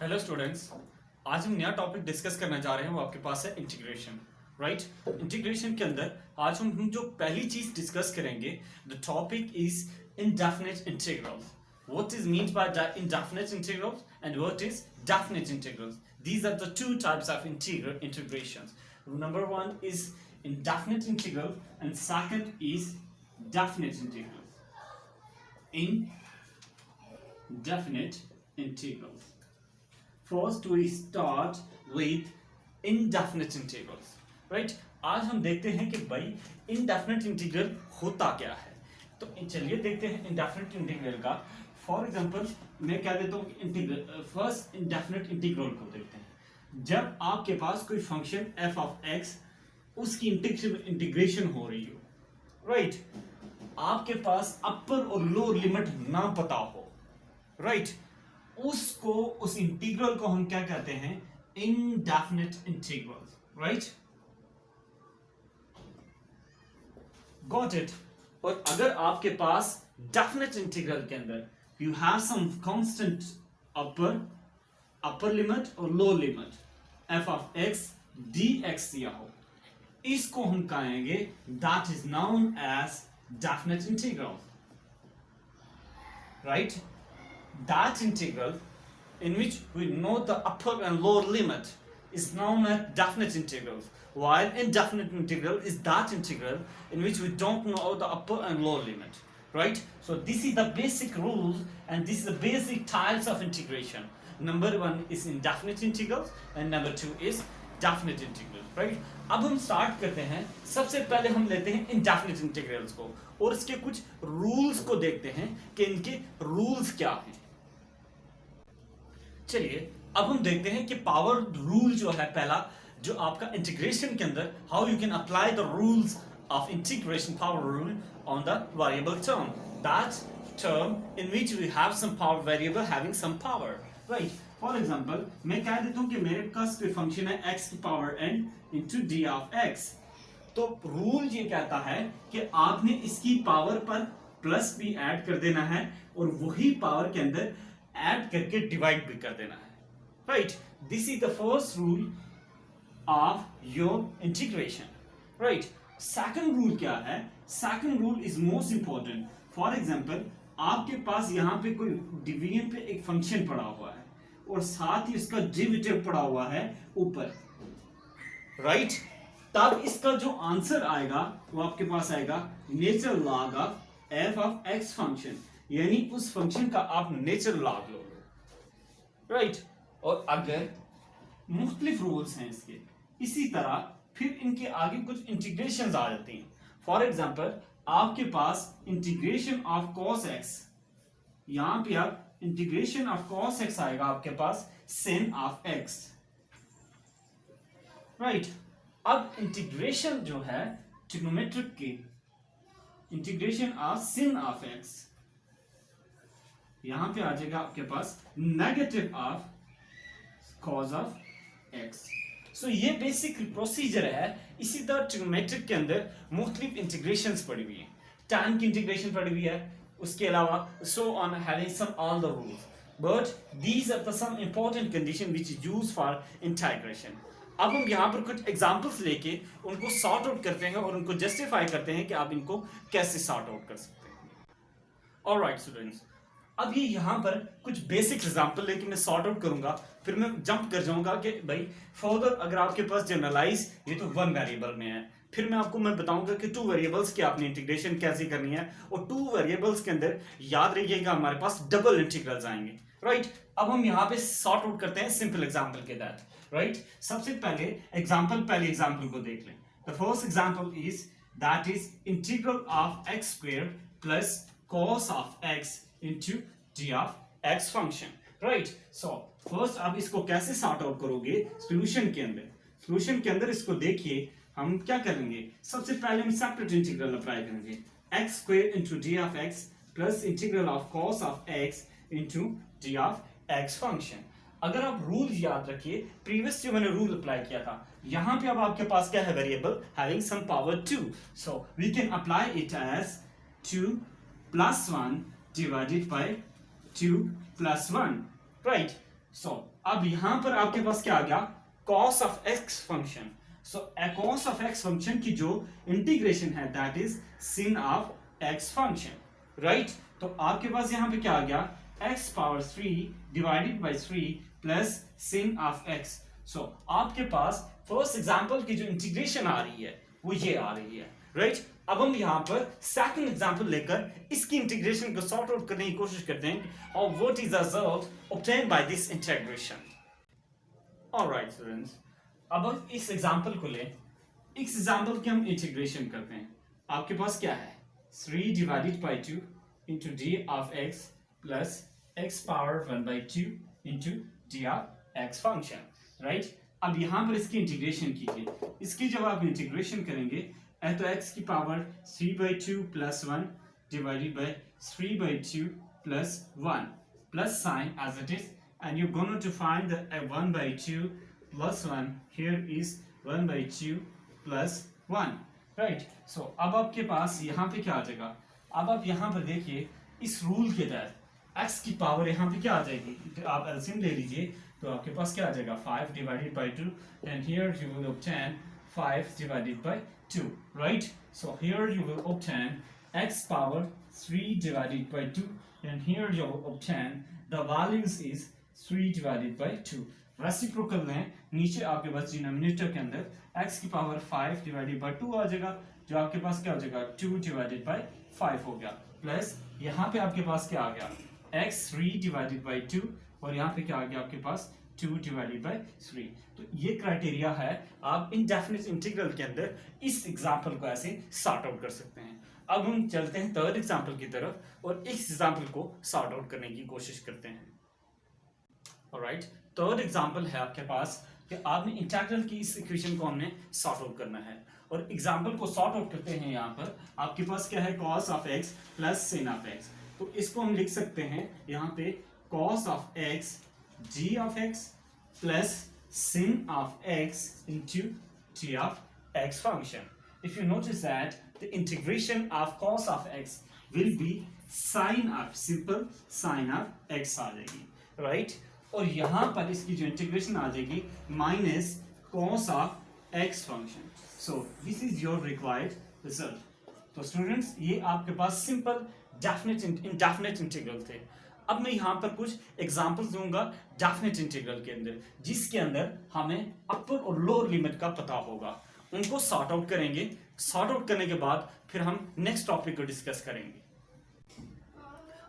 Hello students. आज हम नया टॉपिक डिस्कस करने जा रहे हैं, वो आपके पास है इंटीग्रेशन। राइट, इंटीग्रेशन के अंदर आज हम जो पहली चीज डिस्कस करेंगे, the topic is indefinite integrals. What is meant by indefinite integrals and what is definite integrals? These are the two types of integrations. Number one is indefinite integral and second is definite integrals. Indefinite integrals. First we start with indefinite integrals. Right? आज हम देखते हैं कि भाई indefinite integral होता क्या है। तो चलिए देखते हैं indefinite integral का। फॉर एग्जाम्पल मैं क्या देता हूँ, इंटीग्रल फर्स्ट indefinite integral को देखते हैं। जब आपके पास कोई फंक्शन f of x उसकी इंटीग्रेशन हो रही हो, राइट, आपके पास अपर और लोअर लिमिट ना पता हो, राइट, उसको उस इंटीग्रल को हम क्या कहते हैं, indefinite integral. Right, got it. और अगर आपके पास डेफिनेट इंटीग्रल के अंदर you have some constant upper limit और lower limit f of x dx दिया हो, इसको हम कहेंगे that is known as definite integral. Right, that integral in which we know the upper and lower limit is known as definite integrals, while indefinite integral is that integral in which we don't know the upper and lower limit. Right, so this is the basic rules and this is the basic types of integration. Number one is indefinite integrals and number two is definite integrals. Right, अब हम start करते हैं। सबसे पहले हम लेते हैं indefinite integrals को और इसके कुछ रूल्स को देखते हैं कि इनके रूल्स क्या हैं। चलिए अब हम देखते हैं कि पावर रूल जो है पहला, जो आपका इंटीग्रेशन के अंदर how you can apply the rules of integration power rule on the variable term, that term in which we have some power variable having some power. Right, for example मैं कह देता हूं कि मेरे पास कोई फंक्शन है x की power n into D of x। तो रूल ये कहता है कि आपने इसकी पावर पर प्लस भी ऐड कर देना है और वही पावर के अंदर ऐड करके डिवाइड भी कर देना है। Right, this is the first rule of your integration. Right, second rule क्या है? Second rule is most important. For example आपके पास यहां पे कोई डिवीजन पे एक फंक्शन पड़ा हुआ है और साथ ही उसका डेरिवेटिव पड़ा हुआ है ऊपर, राइट, तब इसका जो आंसर आएगा वो आपके पास आएगा natural log of f of x function, यानी उस फंक्शन का आप नेचुरल लॉग लोगे। राइट, और अगर मुख्तलिफ रूल्स हैं इसके, इसी तरह फिर इनके आगे कुछ इंटीग्रेशंस आ जाती हैं। फॉर एग्जांपल आपके पास इंटीग्रेशन ऑफ cos x, यहां पे आप इंटीग्रेशन ऑफ cos x आएगा आपके पास sin ऑफ x। राइट, अब इंटीग्रेशन जो है ट्रिग्नोमेट्रिक की, integration of sin of x, यहां पे आ जाएगा आपके पास negative of cos of x। So ये बेसिक प्रोसीजर है। इसी तरह ट्रिग्नोमेट्रिक के अंदर मुख्तलिफ इंटीग्रेशंस पड़ी हुई हैं, tan की इंटीग्रेशन पड़ी हुई है, उसके अलावा so on having some all the rules, but these are the some important condition which is used for integration. अब हम यहाँ पर कुछ एग्जांपल्स लेके उनको सॉर्ट आउट करते हैं और उनको जस्टिफाई करते हैं कि आप इनको कैसे सॉर्ट आउट कर सकते हैं। ऑलराइट स्टूडेंट्स, अब ये यहाँ पर कुछ बेसिक एग्जांपल लेके मैं सॉर्ट आउट करूंगा, फिर मैं जंप कर जाऊंगा कि भाई फर्दर अगर आपके पास जनरलाइज ये तो वन वेरिएबल में है, फिर मैं बताऊंगा कि टू वेरिएबल्स की आपने इंटीग्रेशन कैसे करनी है, और टू वेरिएबल्स के अंदर याद रखिएगा हमारे पास डबल इंटीग्रल्स आएंगे। राइट, अब हम यहाँ पे सॉर्ट आउट करते हैं सिंपल एग्जाम्पल के दैट। राइट, सबसे पहले एग्जाम्पल को देख लें। The first example is that is integral of x square plus cos of x into g of x function। Right, so first आप इसको कैसे सॉर्ट आउट करोगे सॉल्यूशन के अंदर इसको देखिए हम क्या करेंगे। सबसे पहले हम सेपरेट इंटीग्रल अप्लाई करेंगे, x square into g of x plus integral of cos of x into g of x function. अगर आप रूल याद रखिए, प्रीवियस जो मैंने रूल अप्लाई किया था, यहां पे अब आपके पास क्या है, variable having some power 2, so we can apply it as 2 plus 1 divided by 2 plus 1, right? So अब यहां पर आपके पास क्या आ गया, cos of x function. So cos of x function की जो इंटीग्रेशन है that is sin of x function, right. तो आपके पास यहां पे क्या आ गया, x power 3 divided bye 3 plus sin of x। सो आपके पास फर्स्ट एग्जांपल की जो इंटीग्रेशन आ रही है वो ये आ रही है, राइट। अब हम यहां पर सेकंड एग्जांपल लेकर इसकी इंटीग्रेशन को सॉर्ट आउट करने की कोशिश करते हैं और what is the result obtained by this integration. Alright students, अब हम इस एग्जांपल को लें, इस एग्जांपल की हम इंटीग्रेशन करते हैं। आपके पास क्या है, 3 divided by 2 into d of x plus x power 1 by 2 into d of x function, right। अब यहां पर इसकी इंटीग्रेशन कीजिए। इसकी जब आप इंटीग्रेशन करेंगे तो x की power 3 by 2 plus 1 divided by 3 by 2 plus 1 plus sign as it is, and you're going to find the 1 by 2 plus 1 here is 1 by 2 plus 1, right। so अब आपके पास यहाँ पे क्या आ जाएगा, अब आप यहाँ पर देखिए इस रूल के तहत x की पावर यहाँ पे क्या आ जाएगी, तो आप एलसीएम ले लीजिए तो आपके पास क्या आ जाएगा 5 divided by 2 and here you will obtain 5 divided by 2, right। so here you will obtain x power 3 divided by 2 and here you will obtain the values is 3 divided by 2। Reciprocal लें, नीचे आपके पास डिनोमिनेटर के अंदर x की power 5 divided by 2 आ जाएगा, जो आपके पास क्या हो जाएगा 2 डिवाइडेड बाय 5 हो गया, प्लस यहाँ पे आपके पास क्या आ गया x 3 डिवाइडेड बाय 2 और यहाँ पे क्या आ गया आपके पास 2 डिवाइडेड बाय 3। तो ये क्राइटेरिया है, आप इनडेफिनिट इंटीग्रल के अंदर इस एग्जांपल को ऐसे सॉर्ट आउट कर सकते हैं। अब हम चलते हैं थर्ड एग्जांपल की तरफ और इस एग्जांपल को सॉर्ट आउट करने की कोशिश करते हैं। ऑलराइट, थर्ड एग्जांपल है आपके पास कि आपने इंटीग्रल की इस इक्वेशन को हमने सॉर्ट आउट करना है और एग्जांपल को सॉर्ट आउट करते हैं। यहाँ पर आपके पास क्या है cos of x plus sin of x, तो इसको हम लिख सकते हैं यहाँ पे cos of x g of x plus sin of x into g of x function। If you notice that the integration of cos of x will be sin of, simple sin of x आ जाएगी, right। और यहाँ पर इसकी जो integration आ जाएगी minus cos of x function. So this is your required result. तो students ये आपके पास सिंपल डेफिनेट इंडेफिनिट इंटीग्रल थे। अब मैं यहाँ पर कुछ एग्जांपल्स दूंगा डेफिनेट इंटीग्रल के अंदर, जिसके अंदर हमें अपर और लोअर लिमिट का पता होगा, उनको सॉर्ट आउट करेंगे। सॉर्ट आउट करने के बाद फिर हम नेक्स्ट टॉपिक को डिस्कस करेंगे।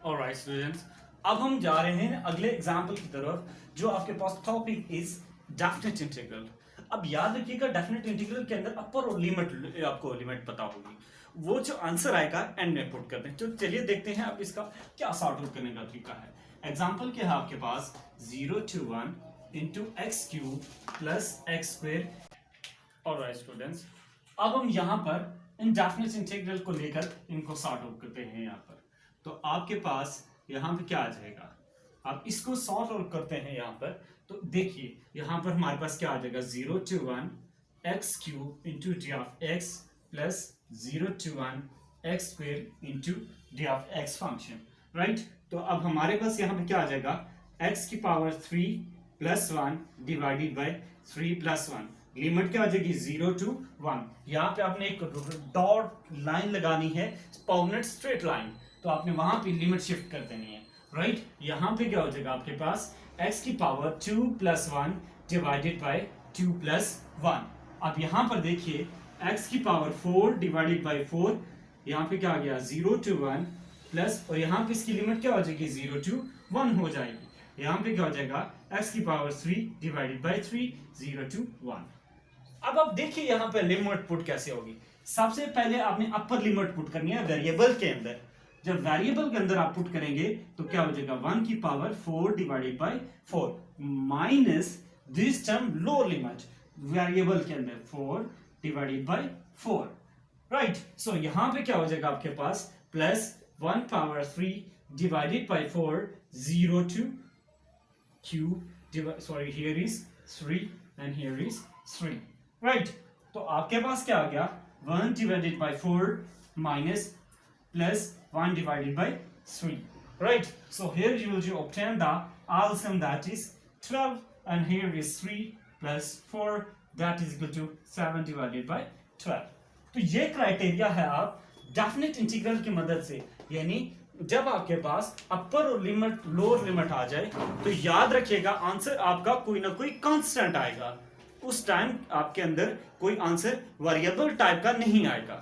ऑलराइट स्टूडेंट्स, अब हम जा रहे हैं अगले एग्जाम्पल की तरफ, जो आपके पास टॉपिक इज डेफिनेट इंटीग्रल। अब याद रखिएगा डेफिनेट इंटीग्रल के अंदर अपर और लिमिट, आपको लिमिट पता होगी, वो जो आंसर आएगा एंड में पुट करते हैं। तो चलिए देखते हैं अब इसका क्या सॉर्ट आउट करने का तरीका है। एग्जाम्पल क्या है आपके पास 0 to 1 into x cube plus x square. Alright students, अब हम यहाँ पर इनडेफिनिट इंटीग्रल को लेकर इनको सॉर्ट आउट करते हैं। यहाँ पर तो आपके पास यहाँ पे क्या आ जाएगा, आप इसको सॉर्ट आउट करते हैं यहाँ पर, तो देखिए यहाँ पर हमारे पास क्या आ जाएगा 0 to 1 x cube into D of x plus 0 to 1 x square into D of x function, right. तो अब हमारे पास यहाँ पे क्या आ जाएगा x की power 3 plus 1 divided by 3 plus 1, limit क्या आ जाएगी 0 to 1। यहाँ पे आपने एक डॉट लाइन लगानी है, परमानेंट स्ट्रेट लाइन, तो आपने वहां पे लिमिट शिफ्ट कर देनी है, राइट। यहाँ पे क्या हो जाएगा आपके पास x की power 2 plus 1 divided by 2 plus 1। अब यहाँ पर देखिए x की पावर 4 डिवाइडेड बाय 4, यहाँ पे क्या आ गया 0 to 1 प्लस, और यहाँ पे इसकी लिमिट क्या हो जाएगी 0 to 1 हो जाएगी। यहाँ पे क्या हो जाएगा x की पावर 3 डिवाइडेड बाय 3 0 to 1। अब आप देखिए यहाँ पे लिमिट पुट कैसे होगी। सबसे पहले आपने अपर लिमिट पुट करनी है वेरिएबल के अंदर। जब वेरिएबल के अंदर आप पुट करेंगे तो क्या हो जाएगा 1 की power 4 divided by 4 minus this term lower limit variable के अंदर 4 डिवाइडेड बाय 4, राइट। सो यहां पे क्या हो जाएगा आपके पास plus 1 power 3 divided by 4 0 to q, sorry here is 3 and here is 3, right। तो आपके पास क्या आ गया 1 divided by 4 minus plus 1 divided by 3, right। So here you will obtain the LCM, that is 12, and here is 3 plus 4, that is equal to 7 divided by 12. तो ये criteria है आप डेफिनेट इंटीग्रल की मदद से, यानी जब आपके पास अपर और लिमिट लोअर लिमिट आ जाए तो याद रखिएगा आंसर आपका कोई ना कोई कांस्टेंट आएगा, उस टाइम आपके अंदर कोई आंसर वेरिएबल टाइप का नहीं आएगा।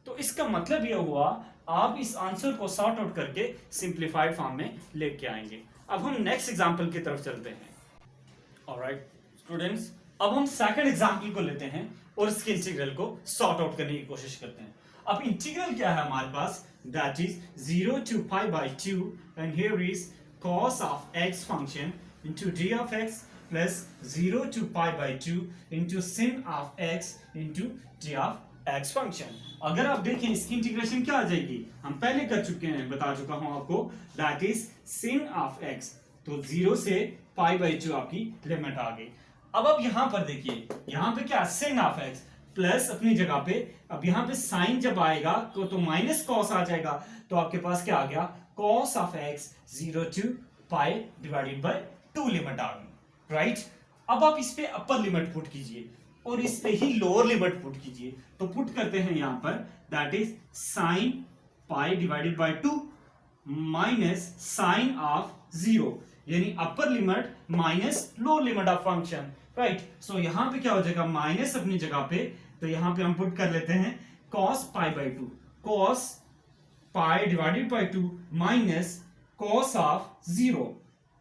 तो इसका मतलब यह हुआ आप इस आंसर को सॉर्ट आउट करके सिंप्लीफाइड फॉर्म में लेके आएंगे। अब हम नेक्स्ट एग्जांपल की तरफ चलते हैं। ऑलराइट स्टूडेंट्स, अब हम सेकंड एग्जांपल को लेते हैं और इसके इंटीग्रल को सॉर्ट आउट करने की कोशिश करते हैं। अब इंटीग्रल क्या है हमारे पास, that is 0 to pi by 2 and here is cos of x function into d of x plus 0 to pi by 2 into sin of x into d of x function। अगर आप देखें इसकी इंटीग्रेशन क्या आ जाएगी, हम पहले कर चुके हैं, बता चुका हूं आपको, that is sin of x। तो 0 से pi by 2 आपकी लिमिट आ गई। अब आप यहां पर देखिए, यहां पे क्या sin of x प्लस अपनी जगह पे, अब यहां पे साइन जब आएगा तो माइनस कॉस आ जाएगा, तो आपके पास क्या आ गया, cos of x 0 to pi divided by 2 limit आ गई, राइट। अब आप इस पे अपर लिमिट पुट कीजिए और इस पे ही लोअर लिमिट पुट कीजिए, तो पुट करते हैं यहां पर, that is sin pi divided by 2 minus sine of 0, यानी upper limit minus lower limit of function, right. So यहां पे क्या हो जाएगा, माइनस अपनी जगह पे, तो यहां पे हम पुट कर लेते हैं cos pi by 2, cos pi divided by 2 minus cos of 0,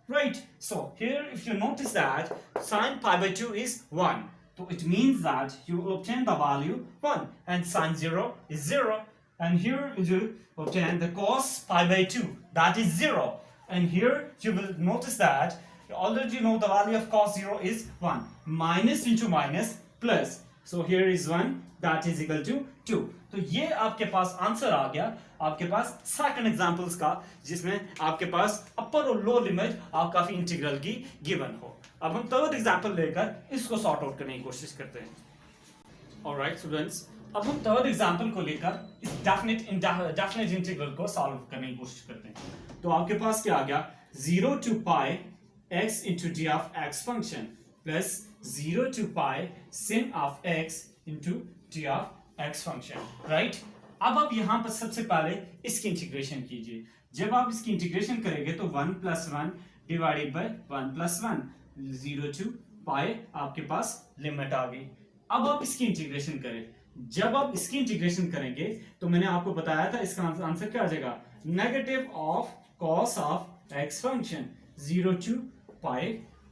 right? So here if you notice that sin pi by 2 is 1, so it means that you obtain the value 1 and sin 0 is 0, and here you obtain the cos pi by 2, that is 0, and here you will notice that already you know the value of cos 0 is 1, minus into minus plus, so here is 1, that is equal to 2। तो ये आपके पास answer आ गया आपके पास second examples का, जिसमें आपके पास अपर और lower limit आप काफी इंटीग्रल की गिवन हो। अब हम थर्ड एग्जांपल लेकर इसको सॉर्ट आउट करने की कोशिश करते हैं। ऑलराइट स्टूडेंट्स, अब हम थर्ड एग्जांपल को लेकर इस डेफिनेट इंटीग्रल को सॉल्व करने की कोशिश करते हैं। तो आपके पास क्या आ गया, 0 to pi x into d of x function plus 0 to pi sin of x into d of x function, right? अब आप यहां पर सबसे पहले इसकी इंटीग्रेशन कीजिए। जब आप इसकी इंटीग्रेशन करेंगे तो 1 plus 1 divided by 1 plus 1, 0 to pi आपके पास लिमिट आ गई। अब आप इसकी इंटीग्रेशन करें। जब आप इसकी इंटीग्रेशन करेंगे तो मैंने आपको बताया था इसका आंसर क्या आ जाएगा, negative of cos of x function 0 to pi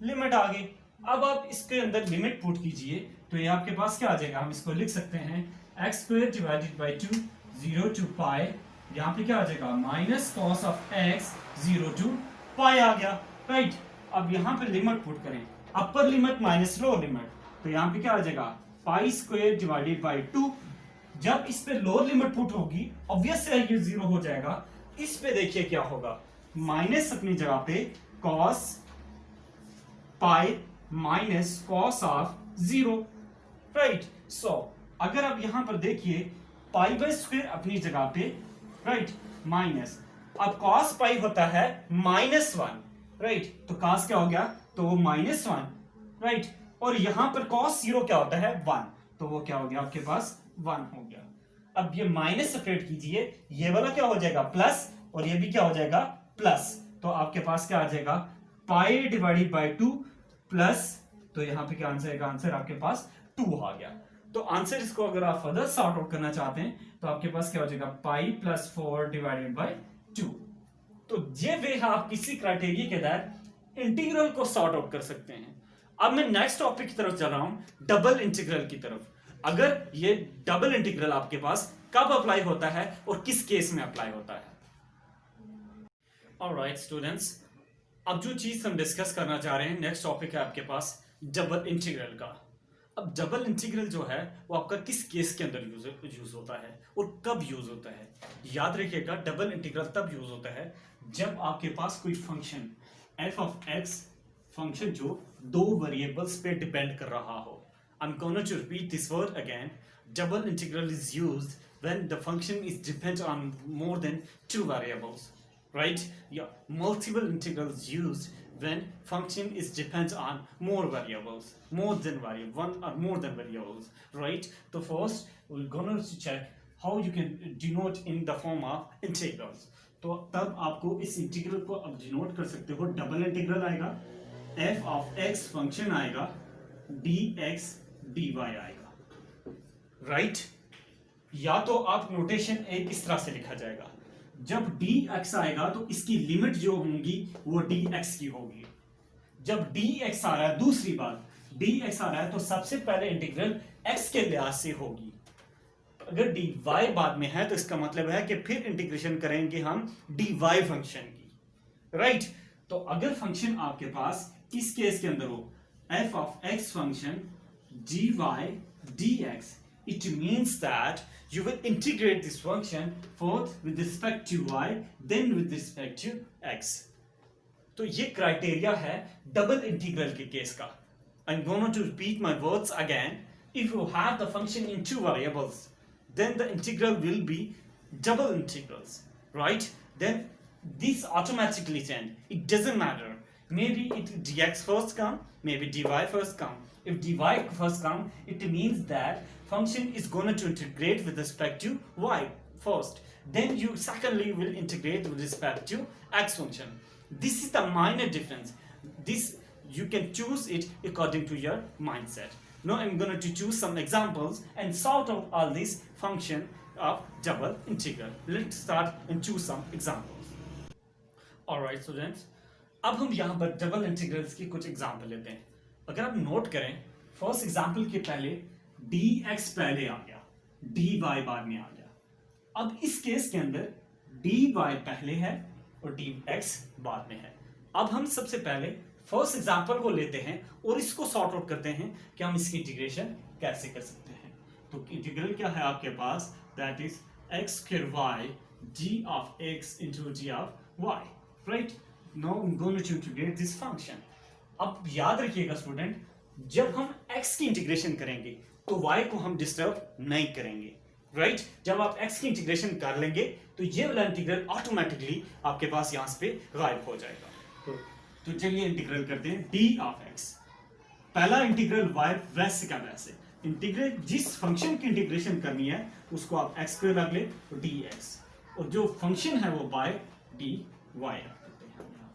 limit आ गई। अब आप इसके अंदर लिमिट पुट कीजिए तो ये आपके पास क्या आ जाएगा, हम इसको लिख सकते हैं x square divided by 2 0 to pi, यहाँ पे क्या आ जाएगा, minus cos of x 0 to pi आ गया, राइट। अब यहाँ पे लिमिट पुट करें, अपर लिमिट माइनस लोअर लिमिट, तो यहाँ पे क्या आ जाएगा, पाई स्क्वायर डिवाइडेड बाय 2। जब इस पे लोअर लिमिट पुट होगी ऑब्वियस है ये 0 हो जाएगा। इस पे देखिए क्या होगा, माइनस अपनी जगह पे cos pi minus cos of 0, right. So अगर आप यहां पर देखिए पाई बाय स्क्वायर अपनी जगह पे, राइट, माइनस, अब cos पाई होता है -1, राइट, तो cos क्या हो गया, तो वो -1, राइट, और यहां पर cos 0 क्या होता है 1, तो वो क्या हो गया आपके पास 1 हो गया। अब ये माइनस सेपरेट कीजिए, ये वाला क्या हो जाएगा प्लस और ये भी क्या हो जाएगा प्लस, तो आपके पास क्या आ जाएगा, पाई डिवाइडेड बाय 2 प्लस, तो यहां पे क्या आंसर है, आंसर आपके पास 2 आ गया। तो आंसर इसको अगर आप फर्दर सॉर्ट आउट करना चाहते हैं तो आपके पास क्या हो जाएगा, पाई प्लस 4 डिवाइडेड बाय 2। तो ये वे आप किसी क्राइटेरिया के तहत इंटीग्रल को सॉर्ट आउट कर सकते हैं। अब मैं नेक्स्ट टॉपिक की तरफ चल रहा हूं, डबल इंटीग्रल की तरफ। अगर ये डबल इंटीग्रल आपके पास कब अप्लाई होता है और किस केस में अप्लाई होता है। ऑलराइट स्टूडेंट्स, अब जो चीज हम डिस्कस करना चाह रहे हैं, नेक्स्ट टॉपिक है आपके पास डबल इंटीग्रल का। अब डबल इंटीग्रल जो है वो आपका किस केस के अंदर यूज होता है और कब यूज होता है। याद रखिएगा, डबल इंटीग्रल तब यूज होता है जब आपके पास कोई function f of x function जो दो वेरिएबल्स पे डिपेंड कर रहा हो। I'm going to repeat this word again. Double integral is used when the function is depends on more than two variables, right? Yeah, multiple integrals used when function is depends on more variables, more than variable, one or more than variables, right? So first we're going to check how you can denote in the form of integrals. तो तब आपको इस integral को अब denote कर सकते हो, double integral आएगा, f of x फंक्शन आएगा, dx dy आएगा, राइट? या तो आप नोटेशन एक इस तरह से लिखा जाएगा, जब dx आएगा तो इसकी लिमिट जो होंगी वो dx की होगी. जब dx आ रहा है, दूसरी बात, dx आ रहा है तो सबसे पहले इंटीग्रल x के लिहाज से होगी. अगर dy बाद में है तो इसका मतलब है कि फिर इंटीग्रेशन करेंगे हम dy फंक्शन की, राइट? तो अगर फंक्शन आपके पास इस केस के अंदर हो f of x function dy dx, it means that you will integrate this function first with respect to y, then with respect to x. तो ये क्राइटेरिया है डबल इंटीग्रल के केस का. I'm going to repeat my words again. If you have the function in two variables, then the integral will be double integrals, right? Then this automatically change. It doesn't matter. Maybe it dx first come, maybe dy first come. If dy first come, it means that function is going to integrate with respect to y first. Then you secondly will integrate with respect to x function. This is the minor difference. This you can choose it according to your mindset. Now I'm going to choose some examples and sort out all these function of double integral. Let's start and choose some examples. Alright students, अब हम यहाँ पर double integrals की कुछ example लेते हैं. अगर आप नोट करें, फर्स्ट एग्जाम्पल के पहले dx पहले आ गया, dy बाद में आ गया. अब इस केस के अंदर dy पहले है और dx बाद में है. अब हम सबसे पहले फर्स्ट एग्जाम्पल को लेते हैं और इसको सॉर्ट आउट करते हैं कि हम इसकी इंटीग्रेशन कैसे कर सकते हैं. तो इंटीग्रल क्या है आपके पास, that is x square y g of x into g of y, right? Now I'm going to integrate this function. अब याद रखिएगा स्टूडेंट, जब हम x की इंटीग्रेशन करेंगे तो y को हम डिस्टर्ब नहीं करेंगे, राइट? जब आप x की इंटीग्रेशन कर लेंगे तो ये वाला इंटीग्रल ऑटोमेटिकली आपके पास यहाँ पे गायब हो जाएगा. तो चलिए इंटीग्रल करते हैं d of x. पहला इंटीग्रल y वैसे का वैसे, इंटीग्रेट जिस फंक्शन की इंटीग्रेशन करनी है उसको आप x स्क्वायर रख ले तो dx, और जो फंक्शन है वो by dy रख देते हैं,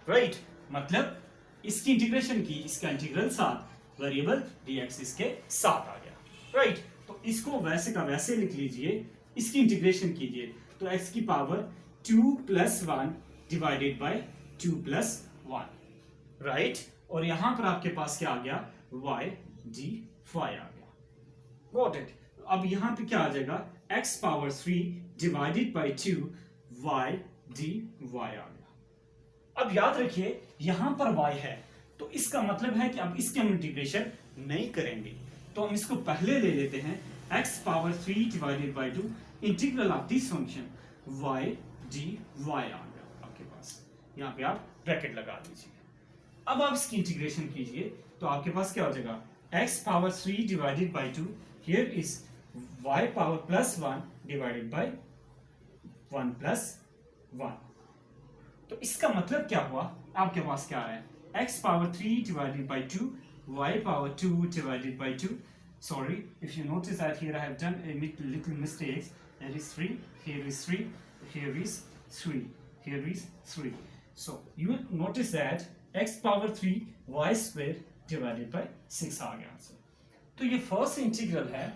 राइट? मतलब इसकी इंटीग्रेशन की, इसका इंटीग्रल साथ, वेरिएबल dx इसके साथ आ गया, राइट? तो इसको वैसे का वैसे लिख लीजिए, इसकी इंटीग्रेशन कीजिए तो x की पावर 2 + 1 डिवाइडेड बाय 2 + 1, राइट? और यहां पर आपके पास क्या आ गया, y dy आ गया. Got it? अब यहां पे क्या आ जाएगा, x power 3 divided by 2 y dy आ गया. अब याद रखिए यहां पर y है तो इसका मतलब है कि अब इसके हम इंटीग्रेशन नहीं करेंगे, तो हम इसको पहले ले लेते हैं, x power 3 divided by 2 integral of this function y dy आ गया आपके पास. यहाँ पे आप ब्रैकेट लगा दीजिए. अब आप इसकी इंटीग्रेशन कीजिए तो आपके पास क्या हो जाएगा, x power 3 divided by 2, here is y power +1 divided by 1 + 1. तो इसका मतलब क्या हुआ, आपके पास क्या है, x power 3 divided by 2, y power 2 divided by 2. Sorry, if you notice that here I have done a little mistakes. There is 3, here is 3, here is 3, here is 3. So you will notice that x power 3 y square divided by 6 आ गया answer. तो ये first integral है,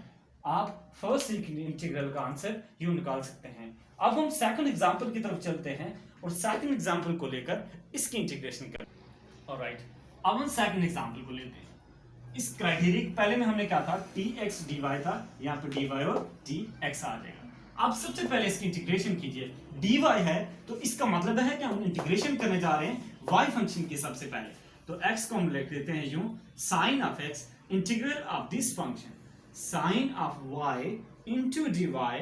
आप first integral का answer यूं निकाल सकते हैं. अब हम सेकंड एग्जांपल की तरफ चलते हैं और सेकंड एग्जांपल को लेकर इसकी इंटीग्रेशन करें. ऑलराइट, अब हम सेकंड एग्जांपल को लेते हैं. इस क्राइटेरिया पहले में हमने क्या था, dx dy था, यहाँ पे dy और dx आ जाएगा. आप सबसे पहले इसकी इंटीग्रेशन कीजिए, dy है तो इसका मतलब है कि हम इंटीग्रेशन करने जा रहे हैं y फंक्शन के. सबसे पहले तो x को हम लिख देते हैं यूं, sin of x integral of this function sin of y into dy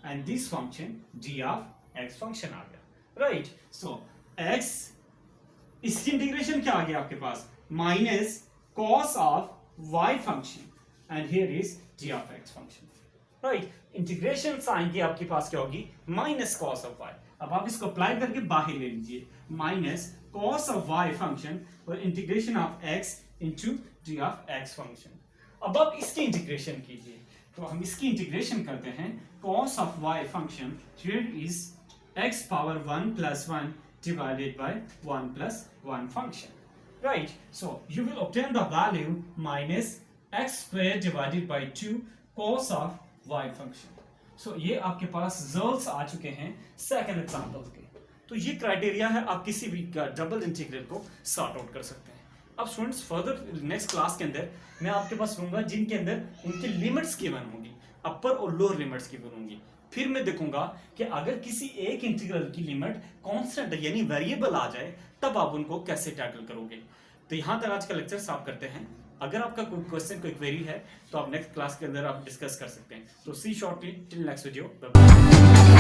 and this function g of x function आ गया, राइट? सो x, इसकी इंटीग्रेशन क्या आ गया आपके पास, minus cos of y function and here is g of x function, right? Integration sine की आपके पास क्या होगी, माइनस cos of y. अब आप इसको अप्लाई करके बाहर ले लीजिए, minus cos of y function और integration of x into g of x function। अब आप इसकी इंटीग्रेशन कीजिए, तो हम इसकी इंटीग्रेशन करते हैं। cos of y function here is x power 1 plus 1 divided by 1 plus 1 function, right? So you will obtain the value minus x square divided by 2 cos of y function। So ये आपके पास results आ चुके हैं second example के। तो ये criteria है, आप किसी भी डबल इंटीग्रल को सॉर्ट आउट कर सकते हैं। अब स्टूडेंट्स फर्दर नेक्स्ट क्लास के अंदर मैं आपके पास लूंगा जिनके अंदर उनकी लिमिट्स गिवन होंगी, अपर और लोअर लिमिट्स गिवन होंगी। फिर मैं देखूंगा कि अगर किसी एक इंटीग्रल की लिमिट कांस्टेंट यानी वेरिएबल आ जाए तब आप उनको कैसे टैकल करोगे। तो यहां तक आज का लेक्चर स्टॉप करते हैं। अगर आपका कोई क्वेश्चन कोई क्वेरी है तो आप नेक्स्ट क्लास के अंदर आप डिस्कस कर सकते हैं। तो see shortly till next video, bye bye.